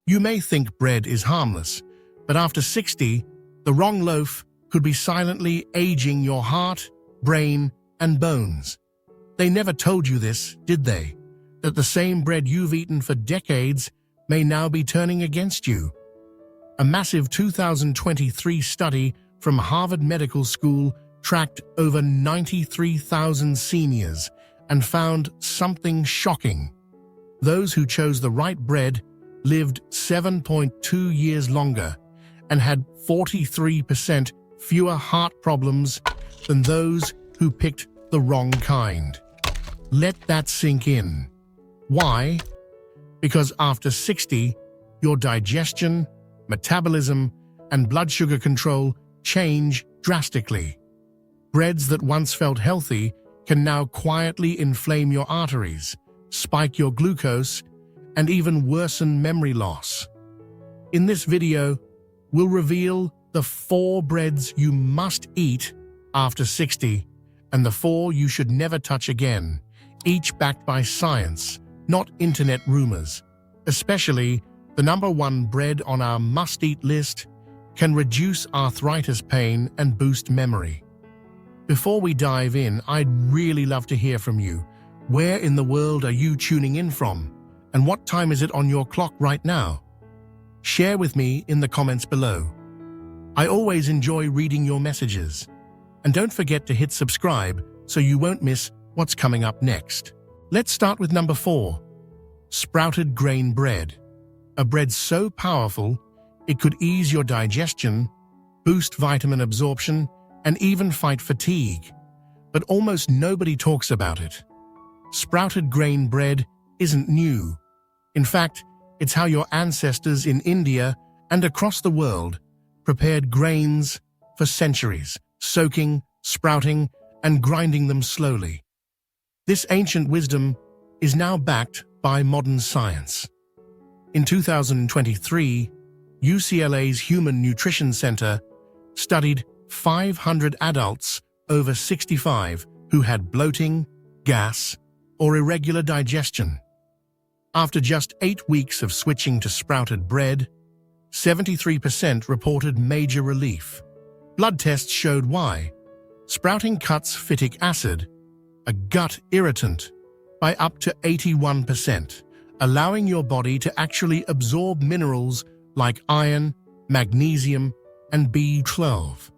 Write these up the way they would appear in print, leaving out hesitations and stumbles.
You may think bread is harmless, but after 60, the wrong loaf could be silently aging your heart, brain, and bones. They never told you this, did they? That the same bread you've eaten for decades may now be turning against you. A massive 2023 study from Harvard Medical School tracked over 93,000 seniors and found something shocking. Those who chose the right bread lived 7.2 years longer and had 43% fewer heart problems than those who picked the wrong kind. Let that sink in. Why? Because after 60, your digestion, metabolism, and blood sugar control change drastically. Breads that once felt healthy can now quietly inflame your arteries, spike your glucose, and even worsen memory loss. In this video, we'll reveal the 4 breads you must eat after 60 and the 4 you should never touch again, each backed by science, not internet rumors. Especially, the number 1 bread on our must-eat list can reduce arthritis pain and boost memory. Before we dive in, I'd really love to hear from you. Where in the world are you tuning in from? And what time is it on your clock right now? Share with me in the comments below. I always enjoy reading your messages. And don't forget to hit subscribe so you won't miss what's coming up next. Let's start with number 4. Sprouted grain bread. A bread so powerful, it could ease your digestion, boost vitamin absorption, and even fight fatigue. But almost nobody talks about it. Sprouted grain bread isn't new. In fact, it's how your ancestors in India and across the world prepared grains for centuries, soaking, sprouting, and grinding them slowly. This ancient wisdom is now backed by modern science. In 2023, UCLA's Human Nutrition Center studied 500 adults over 65 who had bloating, gas, or irregular digestion. After just 8 weeks of switching to sprouted bread, 73% reported major relief. Blood tests showed why. Sprouting cuts phytic acid, a gut irritant, by up to 81%, allowing your body to actually absorb minerals like iron, magnesium, and B12.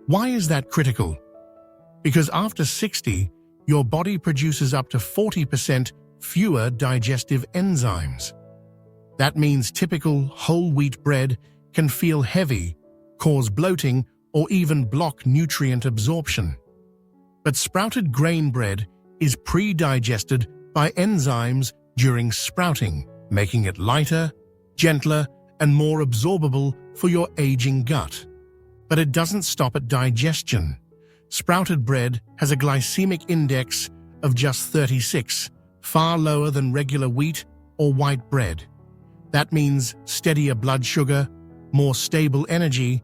Why is that critical? Because after 60, your body produces up to 40% fewer digestive enzymes. That means typical whole wheat bread can feel heavy, cause bloating, or even block nutrient absorption. But sprouted grain bread is pre-digested by enzymes during sprouting, making it lighter, gentler, and more absorbable for your aging gut. But it doesn't stop at digestion. Sprouted bread has a glycemic index of just 36, far lower than regular wheat or white bread. That means steadier blood sugar, more stable energy,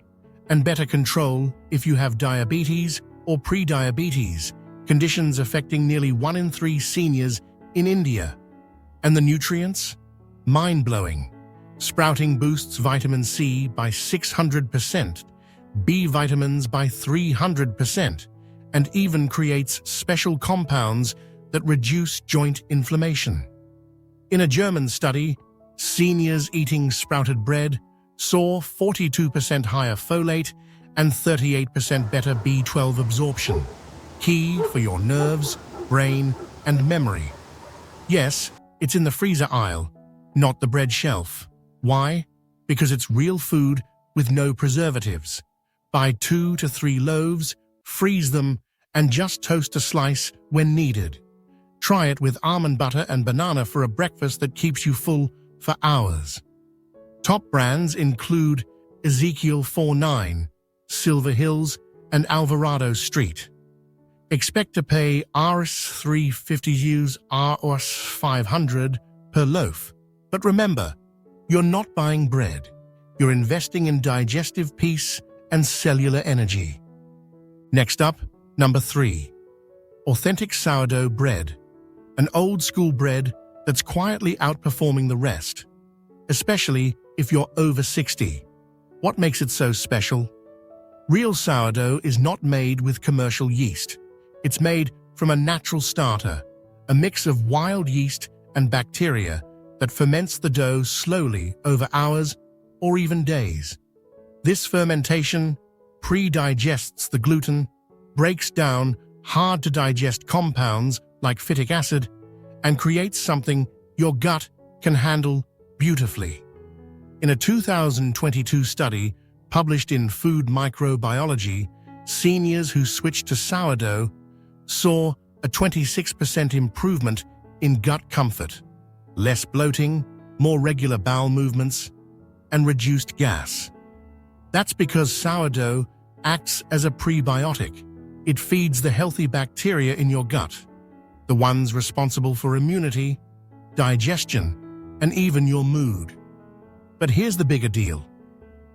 and better control if you have diabetes or pre-diabetes, conditions affecting nearly 1 in 3 seniors in India. And the nutrients? Mind-blowing. Sprouting boosts vitamin C by 600%, B vitamins by 300%, and even creates special compounds that reduce joint inflammation. In a German study, seniors eating sprouted bread saw 42% higher folate and 38% better B12 absorption, key for your nerves, brain, and memory. Yes, it's in the freezer aisle, not the bread shelf. Why? Because it's real food with no preservatives. Buy 2 to 3 loaves, freeze them, and just toast a slice when needed. Try it with almond butter and banana for a breakfast that keeps you full for hours. Top brands include Ezekiel 49, Silver Hills, and Alvarado Street. Expect to pay Rs 350 Rs 500 per loaf. But remember, you're not buying bread. You're investing in digestive peace and cellular energy. Next up, number 3. Authentic sourdough bread. An old-school bread that's quietly outperforming the rest. especially if you're over 60. What makes it so special? Real sourdough is not made with commercial yeast. It's made from a natural starter, a mix of wild yeast and bacteria that ferments the dough slowly over hours or even days. This fermentation pre-digests the gluten, breaks down hard-to-digest compounds like phytic acid, and creates something your gut can handle beautifully. In a 2022 study published in Food Microbiology, seniors who switched to sourdough saw a 26% improvement in gut comfort, less bloating, more regular bowel movements, and reduced gas. That's because sourdough acts as a prebiotic. It feeds the healthy bacteria in your gut, the ones responsible for immunity, digestion, and even your mood. But here's the bigger deal: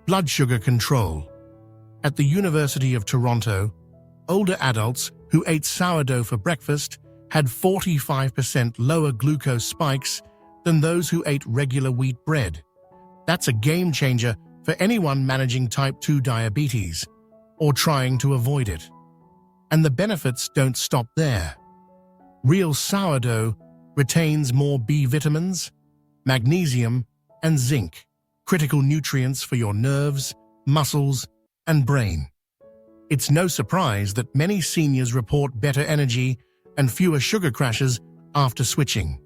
blood sugar control. At the University of Toronto, older adults who ate sourdough for breakfast had 45% lower glucose spikes than those who ate regular wheat bread. That's a game changer for anyone managing type 2 diabetes or trying to avoid it. And the benefits don't stop there. Real sourdough retains more B vitamins, magnesium, and zinc, critical nutrients for your nerves, muscles, and brain. It's no surprise that many seniors report better energy and fewer sugar crashes after switching.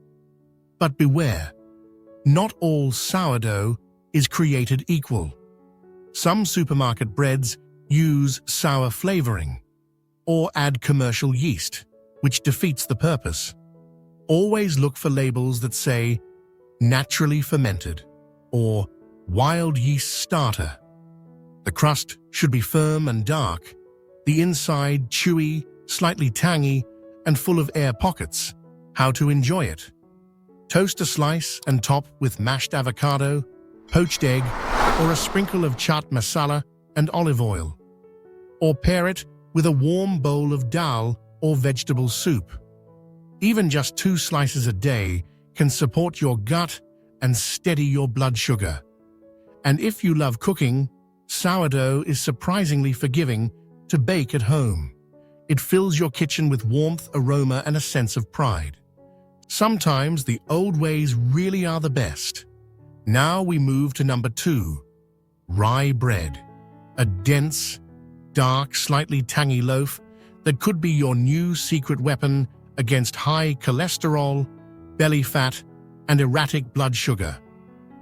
But beware, not all sourdough is created equal. Some supermarket breads use sour flavoring or add commercial yeast, which defeats the purpose. Always look for labels that say naturally fermented or wild yeast starter. The crust should be firm and dark, the inside chewy, slightly tangy, and full of air pockets. How to enjoy it? Toast a slice and top with mashed avocado, poached egg, or a sprinkle of chaat masala and olive oil. Or pair it with a warm bowl of dal or vegetable soup. Even just 2 slices a day can support your gut and steady your blood sugar. And if you love cooking, sourdough is surprisingly forgiving to bake at home. It fills your kitchen with warmth, aroma, and a sense of pride. Sometimes the old ways really are the best. Now we move to number 2, rye bread. A dense, dark, slightly tangy loaf that could be your new secret weapon against high cholesterol, belly fat, and erratic blood sugar.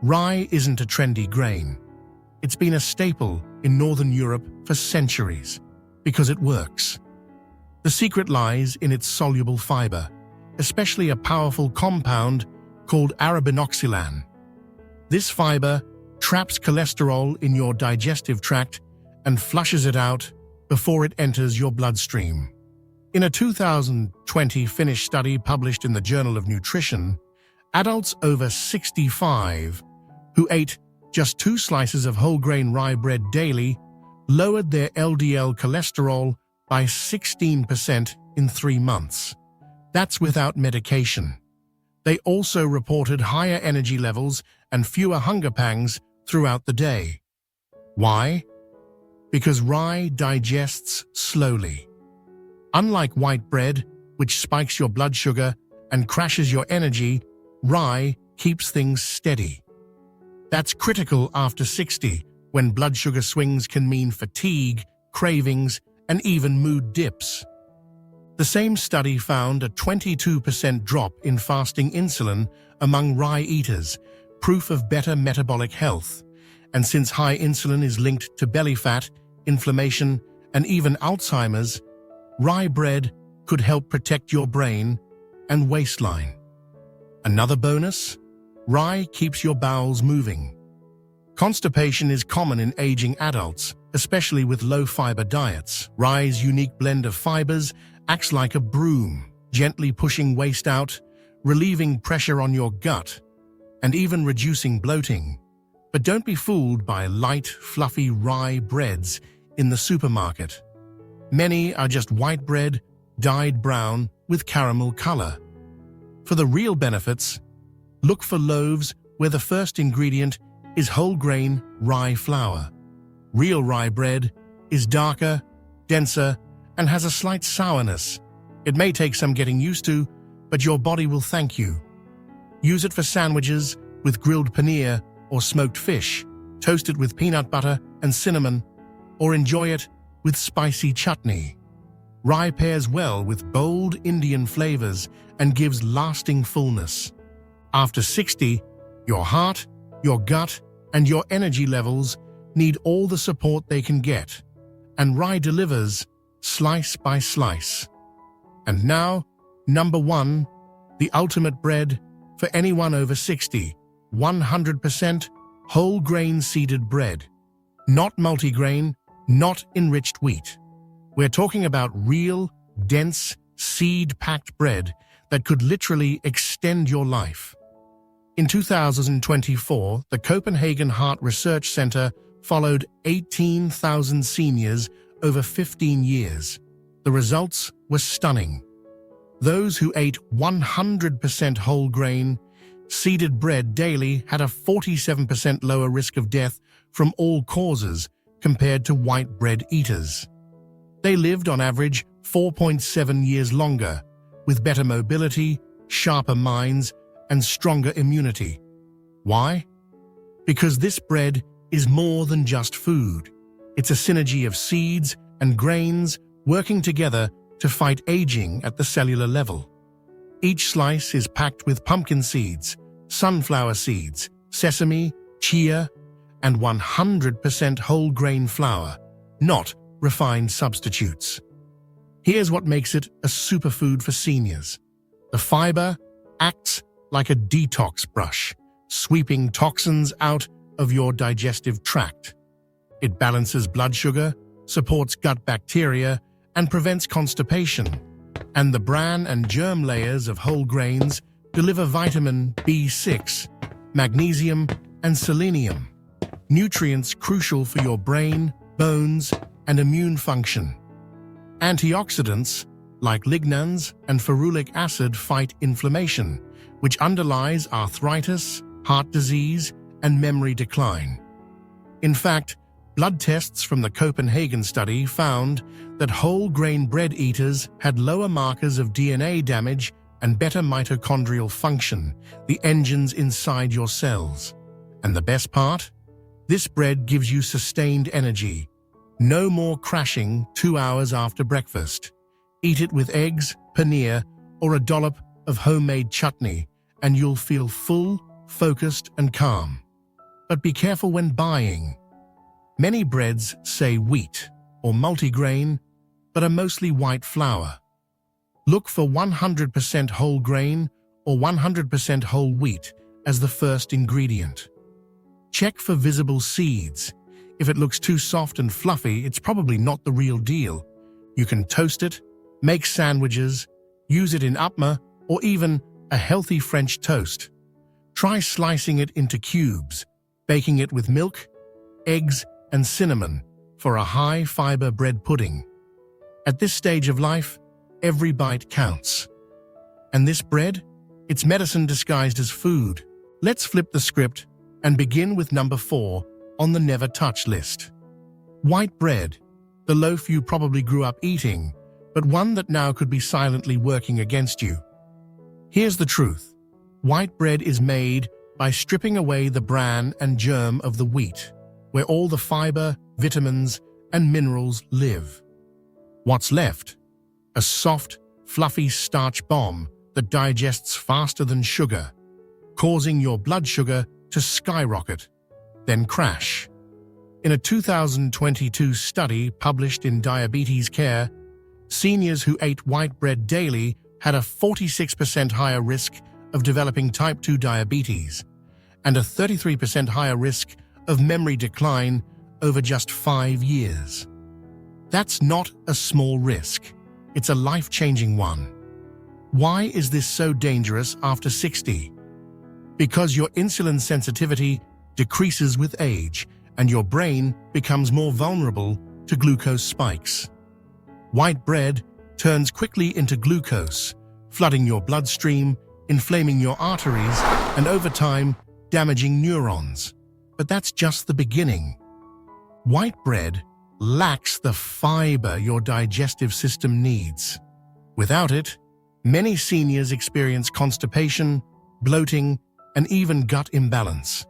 Rye isn't a trendy grain. It's been a staple in Northern Europe for centuries because it works. The secret lies in its soluble fiber, especially a powerful compound called arabinoxylan. This fiber traps cholesterol in your digestive tract and flushes it out before it enters your bloodstream. In a 2020 Finnish study published in the Journal of Nutrition, adults over 65 who ate just 2 slices of whole grain rye bread daily lowered their LDL cholesterol by 16% in 3 months. That's without medication. They also reported higher energy levels and fewer hunger pangs throughout the day. Why? Because rye digests slowly. Unlike white bread, which spikes your blood sugar and crashes your energy, rye keeps things steady. That's critical after 60, when blood sugar swings can mean fatigue, cravings, and even mood dips. The same study found a 22% drop in fasting insulin among rye eaters, proof of better metabolic health. And since high insulin is linked to belly fat, inflammation, and even Alzheimer's, rye bread could help protect your brain and waistline. Another bonus? Rye keeps your bowels moving. Constipation is common in aging adults, especially with low-fiber diets. Rye's unique blend of fibers acts like a broom, gently pushing waste out, relieving pressure on your gut, and even reducing bloating. But don't be fooled by light, fluffy rye breads in the supermarket. Many are just white bread, dyed brown with caramel color. For the real benefits, look for loaves where the first ingredient is whole grain rye flour. Real rye bread is darker, denser, and has a slight sourness. It may take some getting used to, but your body will thank you. Use it for sandwiches with grilled paneer or smoked fish, toast it with peanut butter and cinnamon, or enjoy it with spicy chutney. Rye pairs well with bold Indian flavors and gives lasting fullness. After 60, your heart, your gut, and your energy levels need all the support they can get, and rye delivers slice by slice. And now, number 1, the ultimate bread for anyone over 60, 100% whole grain seeded bread. Not multigrain, not enriched wheat. We're talking about real, dense, seed-packed bread that could literally extend your life. In 2024, the Copenhagen Heart Research Center followed 18,000 seniors over 15 years. The results were stunning. Those who ate 100% whole grain, seeded bread daily had a 47% lower risk of death from all causes compared to white bread eaters. They lived on average 4.7 years longer, with better mobility, sharper minds, and stronger immunity. Why? Because this bread is more than just food. It's a synergy of seeds and grains working together to fight aging at the cellular level. Each slice is packed with pumpkin seeds, sunflower seeds, sesame, chia, and 100% whole grain flour, not refined substitutes. Here's what makes it a superfood for seniors. The fiber acts like a detox brush, sweeping toxins out of your digestive tract. It balances blood sugar, supports gut bacteria, and prevents constipation. And the bran and germ layers of whole grains deliver vitamin B6, magnesium, and selenium, nutrients crucial for your brain, bones, and immune function. Antioxidants, like lignans and ferulic acid, fight inflammation, which underlies arthritis, heart disease, and memory decline. In fact, blood tests from the Copenhagen study found that whole grain bread eaters had lower markers of DNA damage and better mitochondrial function, the engines inside your cells. And the best part? This bread gives you sustained energy. No more crashing 2 hours after breakfast. Eat it with eggs, paneer, or a dollop of homemade chutney, and you'll feel full, focused, and calm. But be careful when buying. Many breads say wheat or multigrain, but are mostly white flour. Look for 100% whole grain or 100% whole wheat as the first ingredient. Check for visible seeds. If it looks too soft and fluffy, it's probably not the real deal. You can toast it, make sandwiches, use it in upma, or even a healthy French toast. Try slicing it into cubes, baking it with milk, eggs, and cinnamon for a high-fiber bread pudding. At this stage of life, every bite counts. And this bread? It's medicine disguised as food. Let's flip the script and begin with number 4 on the never touch list. White bread, the loaf you probably grew up eating, but one that now could be silently working against you. Here's the truth. White bread is made by stripping away the bran and germ of the wheat, where all the fiber, vitamins, and minerals live. What's left? A soft, fluffy starch bomb that digests faster than sugar, causing your blood sugar to skyrocket, then crash. In a 2022 study published in Diabetes Care, seniors who ate white bread daily had a 46% higher risk of developing type 2 diabetes and a 33% higher risk of memory decline over just 5 years. That's not a small risk. It's a life-changing one. Why is this so dangerous after 60? Because your insulin sensitivity decreases with age and your brain becomes more vulnerable to glucose spikes. White bread turns quickly into glucose, flooding your bloodstream, inflaming your arteries, and over time, damaging neurons. But that's just the beginning. White bread lacks the fiber your digestive system needs. Without it, many seniors experience constipation, bloating, and even gut imbalance.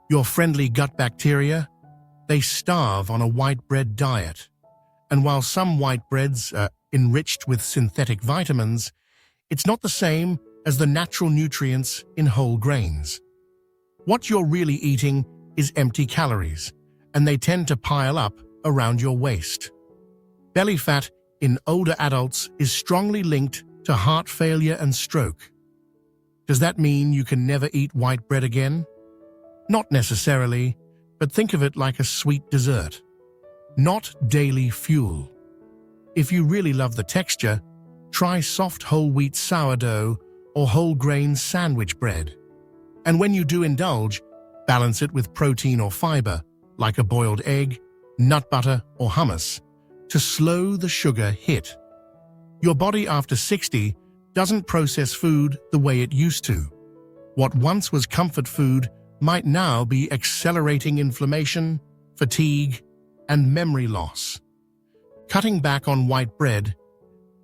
Your friendly gut bacteria, they starve on a white bread diet. And while some white breads are enriched with synthetic vitamins, it's not the same as the natural nutrients in whole grains. What you're really eating is empty calories, and they tend to pile up around your waist. Belly fat in older adults is strongly linked to heart failure and stroke. Does that mean you can never eat white bread again? Not necessarily, but think of it like a sweet dessert, not daily fuel. If you really love the texture, try soft whole wheat sourdough or whole grain sandwich bread. And when you do indulge, balance it with protein or fiber, like a boiled egg, nut butter, or hummus, to slow the sugar hit. Your body after 60 doesn't process food the way it used to. What once was comfort food might now be accelerating inflammation, fatigue, and memory loss. Cutting back on white bread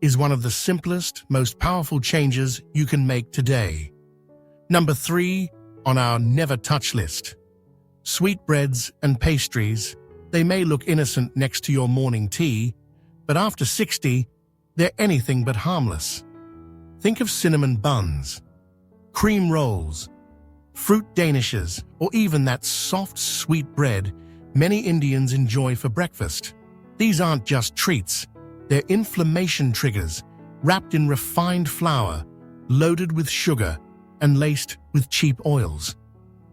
is one of the simplest, most powerful changes you can make today. Number 3 on our never touch list. Sweetbreads and pastries, they may look innocent next to your morning tea, but after 60, they're anything but harmless. Think of cinnamon buns, cream rolls, fruit danishes, or even that soft, sweet bread many Indians enjoy for breakfast. These aren't just treats, they're inflammation triggers, wrapped in refined flour, loaded with sugar, and laced with cheap oils.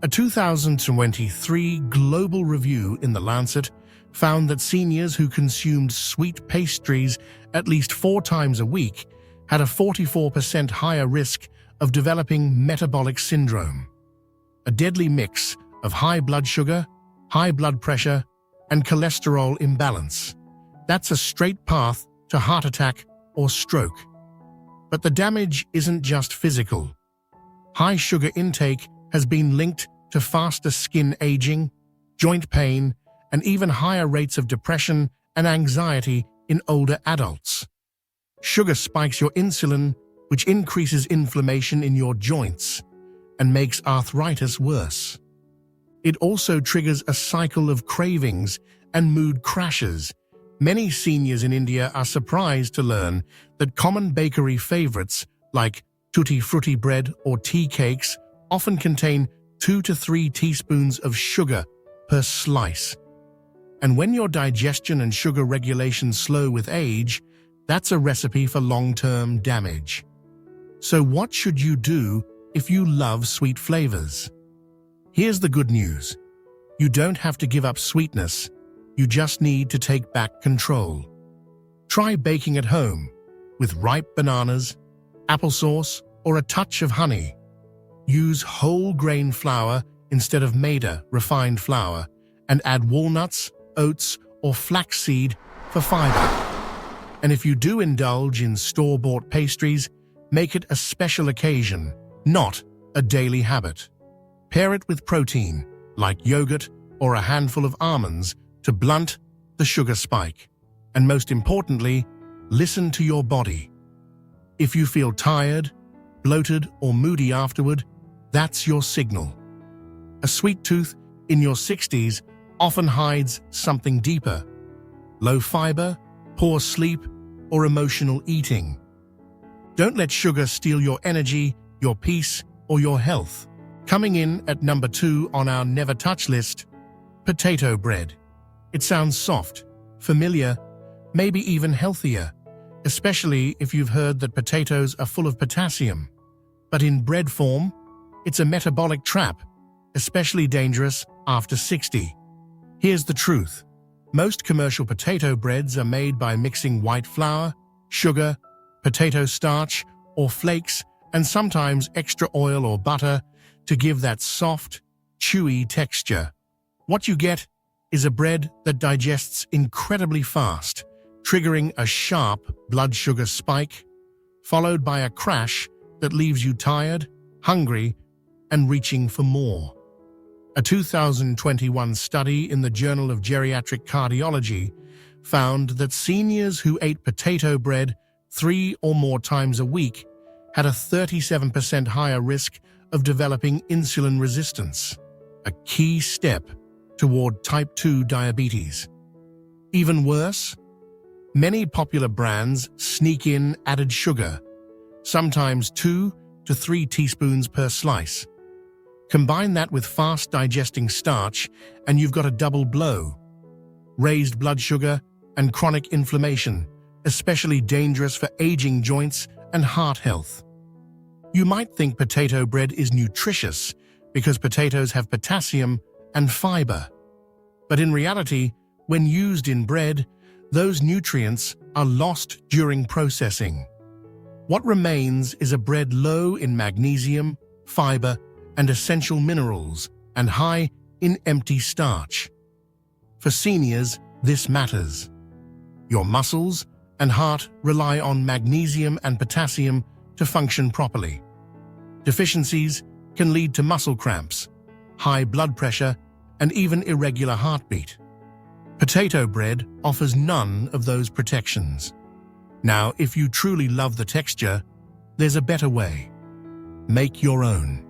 A 2023 global review in The Lancet found that seniors who consumed sweet pastries at least 4 times a week had a 44% higher risk of developing metabolic syndrome, a deadly mix of high blood sugar, high blood pressure, and cholesterol imbalance. That's a straight path to heart attack or stroke. But the damage isn't just physical. High sugar intake has been linked to faster skin aging, joint pain, and even higher rates of depression and anxiety in older adults. Sugar spikes your insulin, which increases inflammation in your joints and makes arthritis worse. It also triggers a cycle of cravings and mood crashes. Many seniors in India are surprised to learn that common bakery favorites like tutti frutti bread or tea cakes often contain 2 to 3 teaspoons of sugar per slice. And when your digestion and sugar regulation slow with age, that's a recipe for long-term damage. So what should you do if you love sweet flavors? Here's the good news. You don't have to give up sweetness. You just need to take back control. Try baking at home with ripe bananas, applesauce, or a touch of honey. Use whole grain flour instead of maida, refined flour, and add walnuts, oats, or flaxseed for fiber. And if you do indulge in store-bought pastries, make it a special occasion, not a daily habit. Pair it with protein, like yogurt or a handful of almonds, to blunt the sugar spike. And most importantly, listen to your body. If you feel tired, bloated, or moody afterward, that's your signal. A sweet tooth in your 60s often hides something deeper: low fiber, poor sleep, or emotional eating. Don't let sugar steal your energy, your peace, or your health. Coming in at number 2 on our never touch list, potato bread. It sounds soft, familiar, maybe even healthier, especially if you've heard that potatoes are full of potassium. But in bread form, it's a metabolic trap, especially dangerous after 60. Here's the truth. Most commercial potato breads are made by mixing white flour, sugar, potato starch, or flakes, and sometimes extra oil or butter to give that soft, chewy texture. What you get is a bread that digests incredibly fast, triggering a sharp blood sugar spike, followed by a crash that leaves you tired, hungry, and reaching for more. A 2021 study in the Journal of Geriatric Cardiology found that seniors who ate potato bread 3 or more times a week had a 37% higher risk of developing insulin resistance, a key step toward type 2 diabetes. Even worse, many popular brands sneak in added sugar, sometimes 2 to 3 teaspoons per slice. Combine that with fast-digesting starch, and you've got a double blow. Raised blood sugar and chronic inflammation, especially dangerous for aging joints and heart health. You might think potato bread is nutritious because potatoes have potassium and fiber. But in reality, when used in bread, those nutrients are lost during processing. What remains is a bread low in magnesium, fiber, and essential minerals, and high in empty starch. For seniors, this matters. Your muscles and heart rely on magnesium and potassium to function properly. Deficiencies can lead to muscle cramps, high blood pressure, and even irregular heartbeat. Potato bread offers none of those protections. Now, if you truly love the texture, there's a better way. Make your own.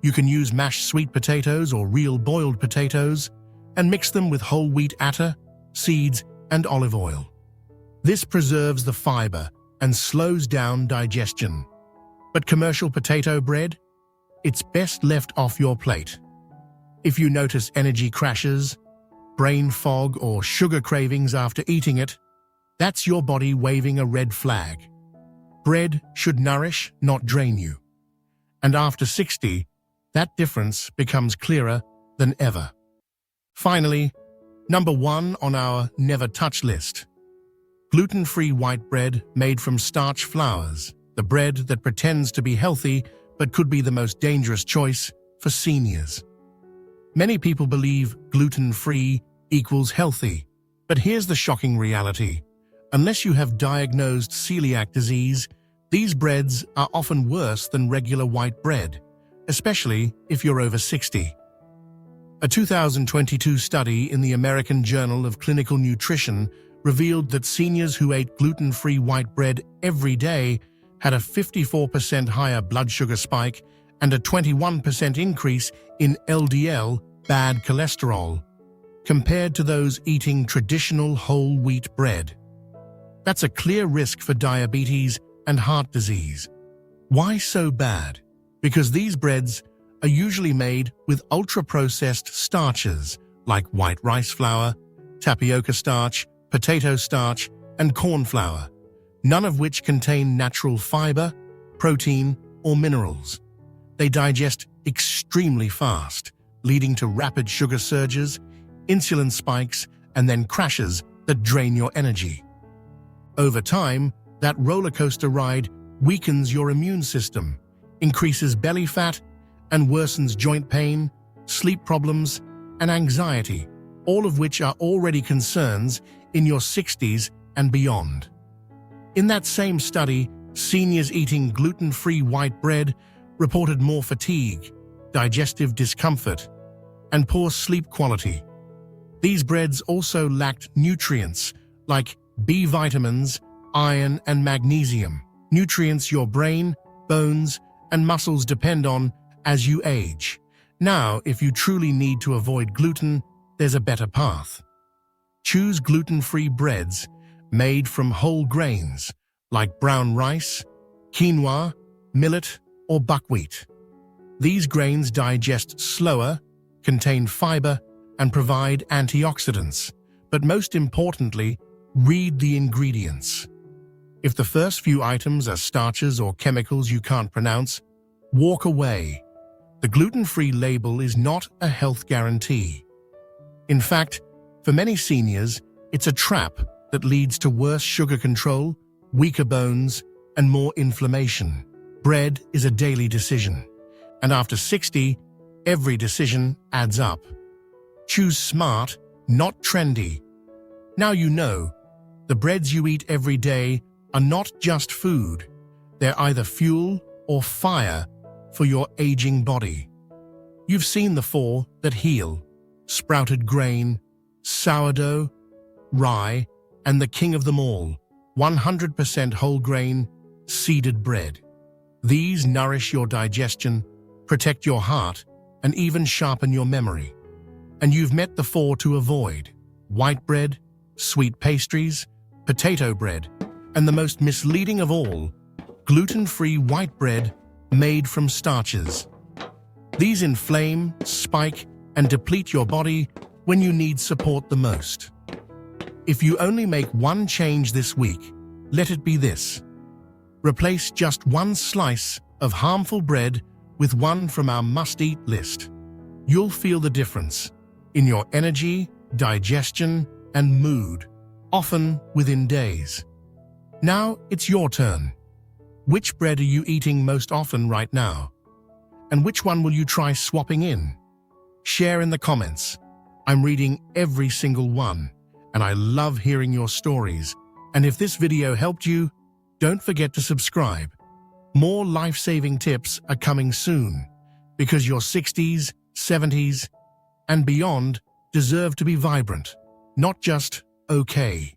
You can use mashed sweet potatoes or real boiled potatoes and mix them with whole wheat atta, seeds, and olive oil. This preserves the fiber and slows down digestion. But commercial potato bread? It's best left off your plate. If you notice energy crashes, brain fog, or sugar cravings after eating it, that's your body waving a red flag. Bread should nourish, not drain you. And after 60, that difference becomes clearer than ever. Finally, number 1 on our never touch list. Gluten-free white bread made from starch flours, the bread that pretends to be healthy but could be the most dangerous choice for seniors. Many people believe gluten-free equals healthy, but here's the shocking reality. Unless you have diagnosed celiac disease, these breads are often worse than regular white bread, especially if you're over 60. A 2022 study in the American Journal of Clinical Nutrition revealed that seniors who ate gluten-free white bread every day had a 54% higher blood sugar spike and a 21% increase in LDL, bad cholesterol, compared to those eating traditional whole wheat bread. That's a clear risk for diabetes and heart disease. Why so bad? Because these breads are usually made with ultra-processed starches like white rice flour, tapioca starch, potato starch, and corn flour, none of which contain natural fiber, protein, or minerals. They digest extremely fast, leading to rapid sugar surges, insulin spikes, and then crashes that drain your energy. Over time, that roller coaster ride weakens your immune system, increases belly fat, and worsens joint pain, sleep problems, and anxiety, all of which are already concerns in your 60s and beyond. In that same study, seniors eating gluten-free white bread reported more fatigue, digestive discomfort, and poor sleep quality. These breads also lacked nutrients like B vitamins, iron, and magnesium, nutrients your brain, bones, and muscles depend on as you age. Now, if you truly need to avoid gluten, there's a better path. Choose gluten-free breads made from whole grains like brown rice, quinoa, millet, or buckwheat. These grains digest slower, contain fiber, and provide antioxidants. But most importantly, read the ingredients. If the first few items are starches or chemicals you can't pronounce, walk away. The gluten-free label is not a health guarantee. In fact, for many seniors, it's a trap that leads to worse sugar control, weaker bones, and more inflammation. Bread is a daily decision, and after 60, every decision adds up. Choose smart, not trendy. Now you know, the breads you eat every day are not just food. They're either fuel or fire for your aging body. You've seen the four that heal: sprouted grain, sourdough, rye, and the king of them all, 100% whole grain, seeded bread. These nourish your digestion, protect your heart, and even sharpen your memory. And you've met the four to avoid: white bread, sweet pastries, potato bread, and the most misleading of all, gluten-free white bread made from starches. These inflame, spike, and deplete your body when you need support the most. If you only make one change this week, let it be this: replace just one slice of harmful bread with one from our must-eat list. You'll feel the difference in your energy, digestion, and mood, often within days. Now it's your turn. Which bread are you eating most often right now? And which one will you try swapping in? Share in the comments. I'm reading every single one, and I love hearing your stories. And if this video helped you, don't forget to subscribe. More life-saving tips are coming soon, because your 60s, 70s, and beyond deserve to be vibrant, not just okay.